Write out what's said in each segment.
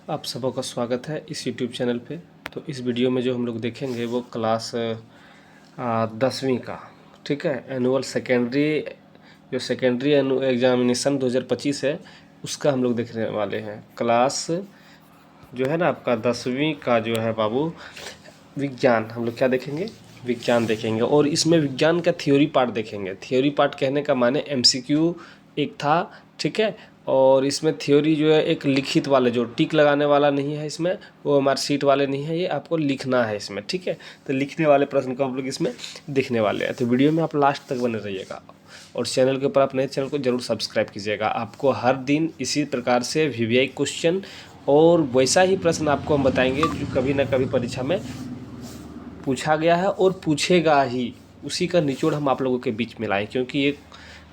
आप सबों का स्वागत है इस यूट्यूब चैनल पे। तो इस वीडियो में जो हम लोग देखेंगे वो क्लास 10वीं का, ठीक है, एनुअल सेकेंडरी जो सेकेंडरी एग्जामिनेशन 2025 है उसका हम लोग देखने वाले हैं। क्लास जो है ना आपका 10वीं का जो है बाबू विज्ञान, हम लोग क्या देखेंगे, विज्ञान देखेंगे। और इसमें विज्ञान का थ्योरी पार्ट देखेंगे। थ्योरी पार्ट कहने का माने एमसीक्यू एक था, ठीक है। और इसमें थ्योरी जो है एक लिखित वाले, जो टिक लगाने वाला नहीं है इसमें, वो हमारे सीट वाले नहीं है, ये आपको लिखना है इसमें, ठीक है। तो लिखने वाले प्रश्न को हम लोग इसमें देखने वाले हैं। तो वीडियो में आप लास्ट तक बने रहिएगा और चैनल के ऊपर आप नए चैनल को जरूर सब्सक्राइब कीजिएगा। आपको हर दिन इसी प्रकार से वीवीआई क्वेश्चन और वैसा ही प्रश्न आपको हम बताएंगे जो कभी ना कभी परीक्षा में पूछा गया है और पूछेगा ही, उसी का निचोड़ हम आप लोगों के बीच में लाएं। क्योंकि ये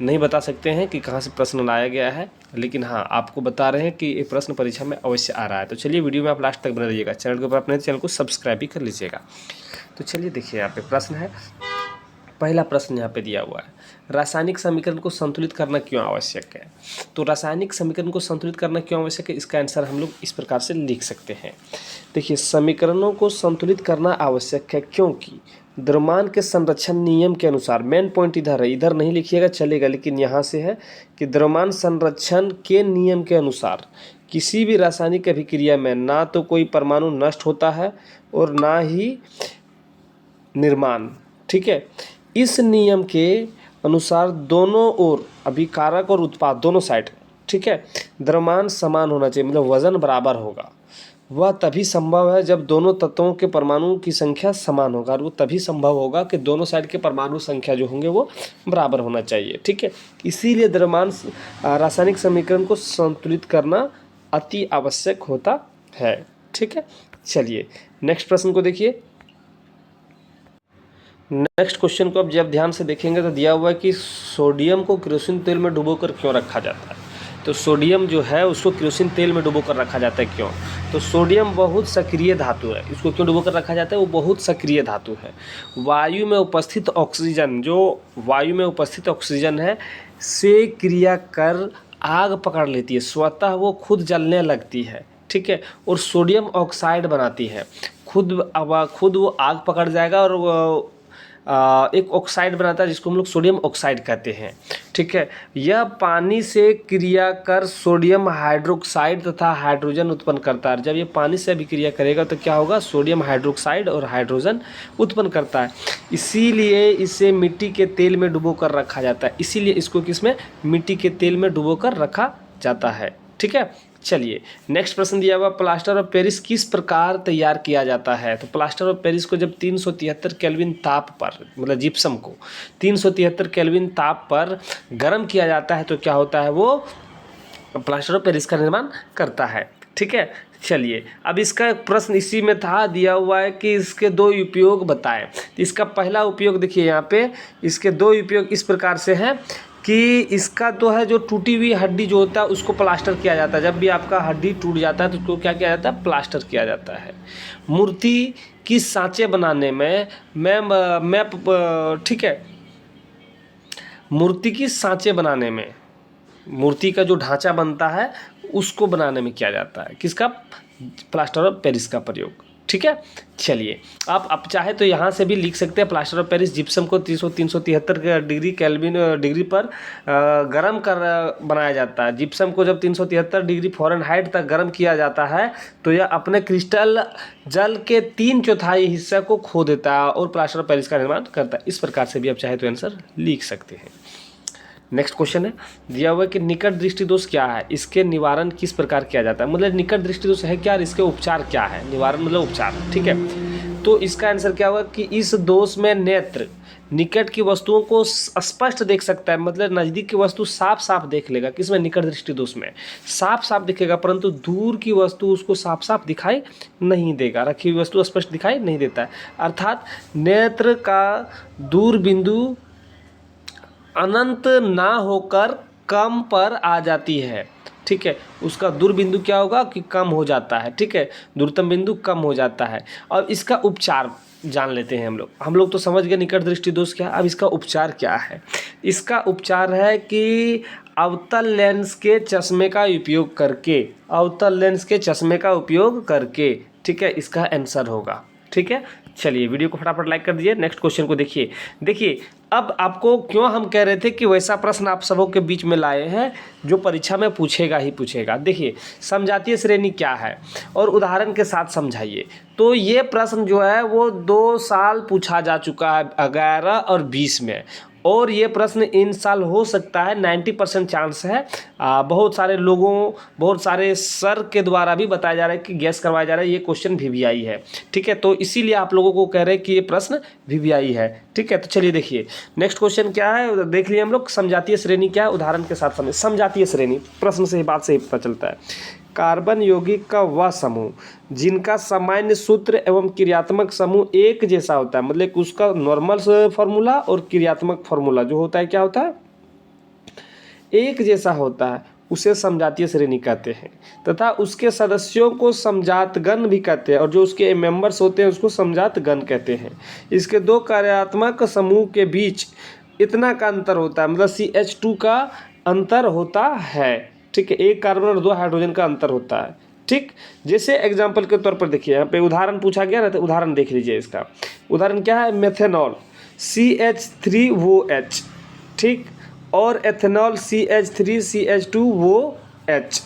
नहीं बता सकते हैं कि कहाँ से प्रश्न लाया गया है, लेकिन हाँ आपको बता रहे हैं कि ये प्रश्न परीक्षा में अवश्य आ रहा है। तो चलिए वीडियो में आप लास्ट तक बने रहिएगा। चैनल के ऊपर अपने चैनल को सब्सक्राइब भी कर लीजिएगा। तो चलिए देखिए, यहाँ पे प्रश्न है। पहला प्रश्न यहाँ पे दिया हुआ है, रासायनिक समीकरण को संतुलित करना क्यों आवश्यक है। तो रासायनिक समीकरण को संतुलित करना क्यों आवश्यक है, इसका आंसर हम लोग इस प्रकार से लिख सकते हैं। देखिए, समीकरणों को संतुलित करना आवश्यक है क्योंकि द्रव्यमान के संरक्षण नियम के अनुसार, मेन पॉइंट इधर है, इधर नहीं लिखिएगा चलेगा, लेकिन यहाँ से है कि द्रव्यमान संरक्षण के नियम के अनुसार किसी भी रासायनिक अभिक्रिया में ना तो कोई परमाणु नष्ट होता है और ना ही निर्माण, ठीक है। इस नियम के अनुसार दोनों ओर अभिकारक और उत्पाद दोनों साइड, ठीक है, द्रव्यमान समान होना चाहिए, मतलब वजन बराबर होगा। वह तभी संभव है जब दोनों तत्वों के परमाणु की संख्या समान होगा, और वो तभी संभव होगा कि दोनों साइड के परमाणु संख्या जो होंगे वो बराबर होना चाहिए, ठीक है। इसीलिए द्रव्यमान रासायनिक समीकरण को संतुलित करना अति आवश्यक होता है, ठीक है। चलिए नेक्स्ट प्रश्न को देखिए। नेक्स्ट क्वेश्चन को अब जब ध्यान से देखेंगे तो दिया हुआ है कि सोडियम को केरोसिन तेल में डुबोकर क्यों रखा जाता है। तो सोडियम जो है उसको केरोसिन तेल में डुबोकर रखा जाता है, क्यों। तो सोडियम बहुत सक्रिय धातु है, इसको क्यों डुबोकर रखा जाता है, वो बहुत सक्रिय धातु है। वायु में उपस्थित ऑक्सीजन, जो वायु में उपस्थित ऑक्सीजन है, से क्रिया कर आग पकड़ लेती है, स्वतः वो खुद जलने लगती है, ठीक है। और सोडियम ऑक्साइड बनाती है, खुद वो आग पकड़ जाएगा और एक ऑक्साइड बनाता है जिसको हम लोग सोडियम ऑक्साइड कहते हैं, ठीक है। यह पानी से क्रिया कर सोडियम हाइड्रोक्साइड तथा हाइड्रोजन उत्पन्न करता है। जब ये पानी से अभिक्रिया करेगा तो क्या होगा, सोडियम हाइड्रोक्साइड और हाइड्रोजन उत्पन्न करता है। इसीलिए इसे मिट्टी के तेल में डुबो कर रखा जाता है, इसीलिए इसको किसमें, मिट्टी के तेल में डुबो कर रखा जाता है, ठीक है। चलिए नेक्स्ट प्रश्न दिया हुआ, प्लास्टर ऑफ पेरिस किस प्रकार तैयार किया जाता है। तो प्लास्टर ऑफ पेरिस को जब 373 केल्विन ताप पर, मतलब जिप्सम को 373 केल्विन ताप पर गर्म किया जाता है तो क्या होता है, वो प्लास्टर ऑफ पेरिस का निर्माण करता है, ठीक है। चलिए अब इसका प्रश्न इसी में था, दिया हुआ है कि इसके दो उपयोग बताएं। तो इसका पहला उपयोग देखिए यहाँ पे, इसके दो उपयोग इस प्रकार से हैं कि इसका तो है, जो टूटी हुई हड्डी जो होता है उसको प्लास्टर किया जाता है। जब भी आपका हड्डी टूट जाता है तो उसको क्या किया जाता है, प्लास्टर किया जाता है। मूर्ति की सांचे बनाने में मैं ठीक है, मूर्ति की सांचे बनाने में, मूर्ति का जो ढांचा बनता है उसको बनाने में किया जाता है, किसका, प्लास्टर ऑफ पेरिस का प्रयोग, ठीक है। चलिए आप चाहे तो यहाँ से भी लिख सकते हैं, प्लास्टर ऑफ पेरिस जिप्सम को 373 डिग्री केल्विन डिग्री पर गर्म कर बनाया जाता है। जिप्सम को जब 373 डिग्री फ़ारेनहाइट तक गर्म किया जाता है तो यह अपने क्रिस्टल जल के 3/4 हिस्सा को खो देता है और प्लास्टर ऑफ पेरिस का निर्माण करता है। इस प्रकार से भी आप चाहे तो आंसर लिख सकते हैं। नेक्स्ट क्वेश्चन है, दिया हुआ है कि निकट दृष्टि दोष क्या है, इसके निवारण किस प्रकार किया जाता है। मतलब निकट दृष्टि दोष है क्या और इसके उपचार क्या है, निवारण मतलब उपचार, ठीक है। तो इसका आंसर क्या होगा कि इस दोष में नेत्र निकट की वस्तुओं को स्पष्ट देख सकता है, मतलब नज़दीक की वस्तु साफ साफ देख लेगा, किसमें, निकट दृष्टि दोष में साफ साफ दिखेगा, परंतु दूर की वस्तु उसको साफ साफ दिखाई नहीं देगा, रखी हुई वस्तु स्पष्ट दिखाई नहीं देता है। अर्थात नेत्र का दूर बिंदु अनंत ना होकर कम पर आ जाती है, ठीक है। उसका दूर बिंदु क्या होगा कि कम हो जाता है, ठीक है, दूरतम बिंदु कम हो जाता है। और इसका उपचार जान लेते हैं हम लोग तो समझ गए निकट दृष्टि दोष क्या। अब इसका उपचार क्या है, इसका उपचार है कि अवतल लेंस के चश्मे का उपयोग करके, अवतल लेंस के चश्मे का उपयोग करके, ठीक है, इसका आंसर होगा। ठीक है, चलिए वीडियो को फटाफट लाइक कर दीजिए। नेक्स्ट क्वेश्चन को देखिए अब आपको क्यों हम कह रहे थे कि वैसा प्रश्न आप सबों के बीच में लाए हैं जो परीक्षा में पूछेगा ही पूछेगा। देखिए समजातीय श्रेणी क्या है और उदाहरण के साथ समझाइए। तो ये प्रश्न जो है वो 2 साल पूछा जा चुका है 11 और 20 में, और ये प्रश्न इन साल हो सकता है 90% चांस है। बहुत सारे लोगों, बहुत सारे सर के द्वारा भी बताया जा रहा है कि गैस करवाया जा रहा है ये क्वेश्चन वीवीआई है। ठीक है, तो इसीलिए आप लोगों को कह रहे हैं कि ये प्रश्न वीवीआई है। ठीक है, तो चलिए देखिए नेक्स्ट क्वेश्चन क्या है, देख लिए हम लोग। समजातीय श्रेणी क्या है, उदाहरण के साथ समझ। समजातीय श्रेणी प्रश्न से ही बात से ही पता चलता है। कार्बन यौगिक का वह समूह जिनका सामान्य सूत्र एवं क्रियात्मक समूह एक जैसा होता है, मतलब उसका नॉर्मल फार्मूला और क्रियात्मक फार्मूला जो होता है क्या होता है, एक जैसा होता है, उसे समजातीय श्रेणी कहते हैं। तथा उसके सदस्यों को समजातगण भी कहते हैं, और जो उसके मेंबर्स होते हैं उसको समजातगण कहते हैं। इसके 2 कार्यात्मक समूह के बीच इतना का अंतर होता है, मतलब CH2 का अंतर होता है। ठीक है, 1 कार्बन और 2 हाइड्रोजन का अंतर होता है। ठीक, जैसे एग्जाम्पल के तौर पर देखिए यहाँ पे उदाहरण पूछा गया ना, तो उदाहरण देख लीजिए। इसका उदाहरण क्या है, मेथेनॉल CH3OH, ठीक, और एथेनॉल CH3CH2OH।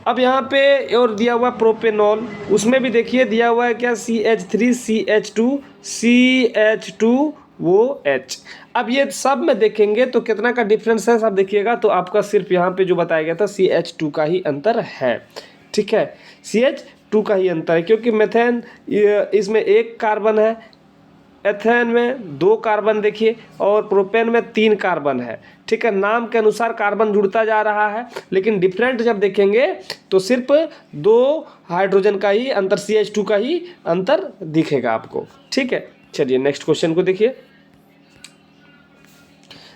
अब यहाँ पे और दिया हुआ प्रोपेनॉल, उसमें भी देखिए दिया हुआ है क्या, CH3CH2CH2OH। अब ये सब में देखेंगे तो कितना का डिफरेंस है सब देखिएगा, तो आपका सिर्फ यहाँ पे जो बताया गया था CH2 का ही अंतर है। ठीक है, CH2 का ही अंतर है, क्योंकि मेथेन इसमें 1 कार्बन है, एथेन में 2 कार्बन देखिए, और प्रोपेन में 3 कार्बन है। ठीक है, नाम के अनुसार कार्बन जुड़ता जा रहा है, लेकिन डिफरेंट जब देखेंगे तो सिर्फ 2 हाइड्रोजन का ही अंतर, CH2 का ही अंतर दिखेगा आपको। ठीक है, चलिए नेक्स्ट क्वेश्चन को देखिए।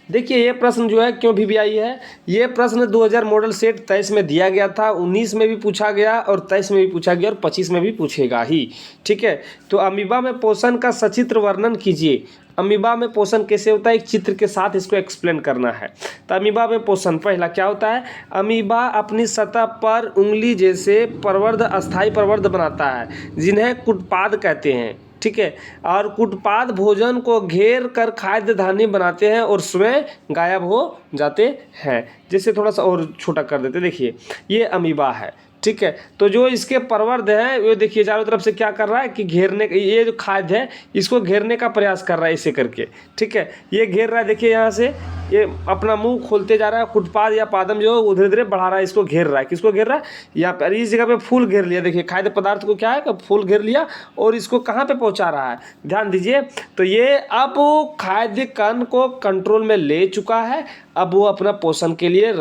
देखिए ये प्रश्न जो है क्यों वीवीआई है, ये प्रश्न 2000 मॉडल सेट 23 में दिया गया था, 19 में भी पूछा गया और 23 में भी पूछा गया और 25 में भी पूछेगा ही। ठीक है, तो अमीबा में पोषण का सचित्र वर्णन कीजिए। अमीबा में पोषण कैसे होता है, एक चित्र के साथ इसको एक्सप्लेन करना है। तो अमीबा में पोषण पहला क्या होता है, अमीबा अपनी सतह पर उंगली जैसे प्रवर्ध, अस्थायी प्रवर्ध बनाता है जिन्हें कुटपाद कहते हैं। ठीक है, और कुटपाद भोजन को घेर कर खाद्य धान्य बनाते हैं और स्वयं गायब हो जाते हैं। जैसे थोड़ा सा और छोटा कर देते, देखिए ये अमीबा है। ठीक है, तो जो इसके प्रवर्ध है वो देखिए चारों तरफ से क्या कर रहा है कि घेरने, ये जो खाद्य है इसको घेरने का प्रयास कर रहा है इसे करके। ठीक है, ये घेर रहा है, देखिए यहाँ से ये अपना मुंह खोलते जा रहा है, कुटपाद या पादम जो धीरे धीरे बढ़ा रहा है, इसको घेर रहा है। किसको घेर रहा है, यहाँ पर इस जगह पे फूल घेर लिया, देखिए खाद्य पदार्थ को क्या है, फूल घेर लिया, और इसको कहाँ पे पहुँचा रहा है, ध्यान दीजिए। तो ये अब खाद्य कण को कंट्रोल में ले चुका है, अब वो अपना पोषण के लिए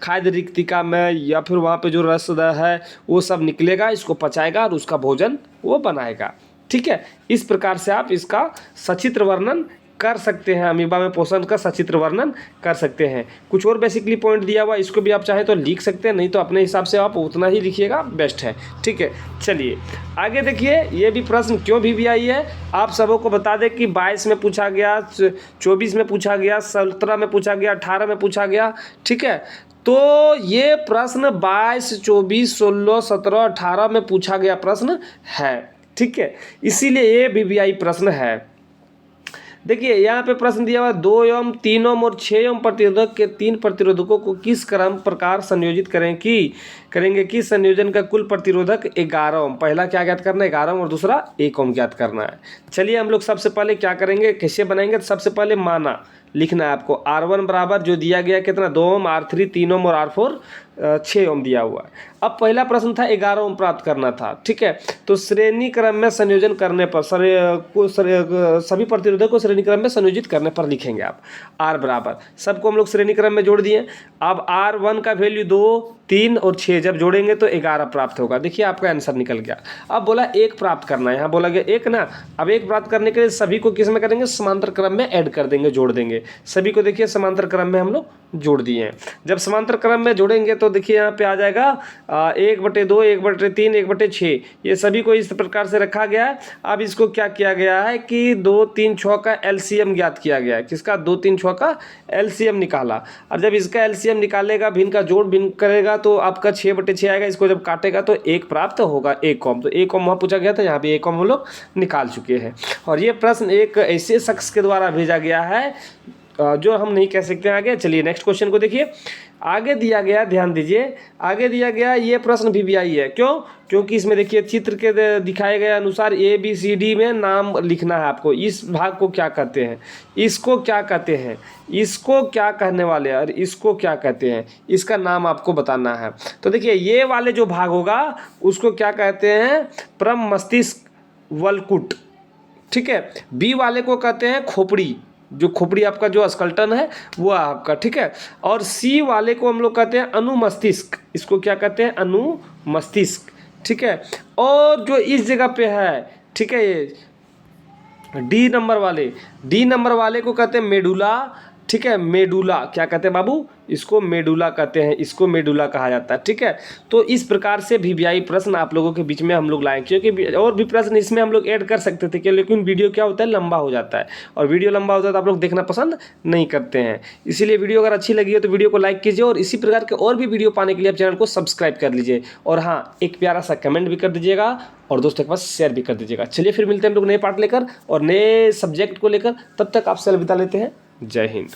खाद्य रिक्तिका में या फिर वहाँ पे जो रस है वो सब निकलेगा, इसको पचाएगा और उसका भोजन वो बनाएगा। ठीक है, इस प्रकार से आप इसका सचित्र वर्णन कर सकते हैं, अमीबा में पोषण का सचित्र वर्णन कर सकते हैं। कुछ और बेसिकली पॉइंट दिया हुआ, इसको भी आप चाहे तो लिख सकते हैं, नहीं तो अपने हिसाब से आप उतना ही लिखिएगा, बेस्ट है। ठीक है, चलिए आगे देखिए, ये भी प्रश्न क्यों वीवीआई है आप सबों को बता दें कि 22 में पूछा गया, 24 में पूछा गया, 17 में पूछा गया, 18 में पूछा गया। ठीक है, तो ये प्रश्न 22, 24, 16, 17, 18 में पूछा गया प्रश्न है। ठीक है, इसीलिए ये वीवीआई प्रश्न है। देखिए यहाँ पे प्रश्न दिया हुआ 2 ओम, 3 ओम और 6 ओम प्रतिरोधक के 3 प्रतिरोधकों को किस क्रम प्रकार संयोजित करेंगे कि संयोजन का कुल प्रतिरोधक 11 ओम। पहला क्या ज्ञात करना है, 11 ओम, और दूसरा 1 ओम ज्ञात करना है। चलिए हम लोग सबसे पहले क्या करेंगे, कैसे बनाएंगे, तो सबसे पहले माना लिखना है आपको। R1 बराबर जो दिया गया कितना, 2 ओम, R3 3 ओम और R4 6 ओम दिया हुआ है। अब पहला प्रश्न था 11 ओम प्राप्त करना था। ठीक है, तो श्रेणी क्रम में संयोजन करने पर सभी प्रतिरोधक को श्रेणी क्रम में संयोजित करने पर लिखेंगे आप R बराबर, सबको हम लोग श्रेणी क्रम में जोड़ दिए। अब R1 का वैल्यू 2, 3 और 6 जब जोड़ेंगे तो 11 प्राप्त होगा। देखिए आपका आंसर निकल गया। अब बोला 1 प्राप्त करना है, यहाँ बोला गया 1 ना। अब 1 प्राप्त करने के लिए सभी को किस में करेंगे, समांतर क्रम में ऐड कर देंगे, जोड़ देंगे। सभी को देखिए समांतर क्रम में हम लोग जोड़ दिए हैं। जब समांतर क्रम में जोड़ेंगे तो देखिए यहाँ पे आ जाएगा 1/2, 1/3, 1/6, ये सभी को इस प्रकार से रखा गया है। अब इसको क्या किया गया है कि 2, 3, 6 का एलसीएम ज्ञात किया गया है। किसका? 2, 3, 6 का एलसीएम निकाला। और जब इसका एलसीएम निकालेगा, भिन्न का जोड़ भिन्न करेगा तो आपका 6/6 आएगा। इसको जब काटेगा तो 1 प्राप्त होगा, 1 कॉम। तो 1 कॉम वहाँ पूछा गया था, यहाँ पे 1 कॉम हम लोग निकाल चुके हैं। और ये प्रश्न एक ऐसे शख्स के द्वारा भेजा गया है जो हम नहीं कह सकते आगे। चलिए नेक्स्ट क्वेश्चन को देखिए। आगे दिया गया, ध्यान दीजिए, आगे दिया गया ये प्रश्न VVI है। क्यों? क्योंकि इसमें देखिए चित्र के दिखाए गए अनुसार ABCD में नाम लिखना है आपको। इस भाग को क्या कहते हैं, इसको क्या कहते हैं, इसको क्या कहने वाले हैं और इसको क्या कहते हैं, इसका नाम आपको बताना है। तो देखिए ये वाले जो भाग होगा उसको क्या कहते हैं? परम मस्तिष्क वलकुट, ठीक है। बी वाले को कहते हैं खोपड़ी, जो खोपड़ी आपका जो स्कल्टन है वो आपका, ठीक है। और सी वाले को हम लोग कहते हैं अनुमस्तिष्क, इसको क्या कहते हैं? अनुमस्तिष्क, ठीक है। और जो इस जगह पे है, ठीक है, ये डी नंबर वाले को कहते हैं मेडुला, ठीक है। मेडुला क्या कहते हैं बाबू? इसको मेडुला कहते हैं, इसको मेडुला कहा जाता है, ठीक है। तो इस प्रकार से VVI प्रश्न आप लोगों के बीच में हम लोग लाए, क्योंकि और भी प्रश्न इसमें हम लोग ऐड कर सकते थे, लेकिन वीडियो क्या होता है, लंबा हो जाता है। और वीडियो लंबा होता है तो आप लोग देखना पसंद नहीं करते हैं। इसीलिए वीडियो अगर अच्छी लगी हो तो वीडियो को लाइक कीजिए, और इसी प्रकार के और भी वीडियो पाने के लिए आप चैनल को सब्सक्राइब कर लीजिए। और हाँ, एक प्यारा सा कमेंट भी कर दीजिएगा और दोस्तों के पास शेयर भी कर दीजिएगा। चलिए फिर मिलते हैं हम लोग नए पार्ट लेकर और नए सब्जेक्ट को लेकर। तब तक आपसे अलविदा लेते हैं। जय हिंद।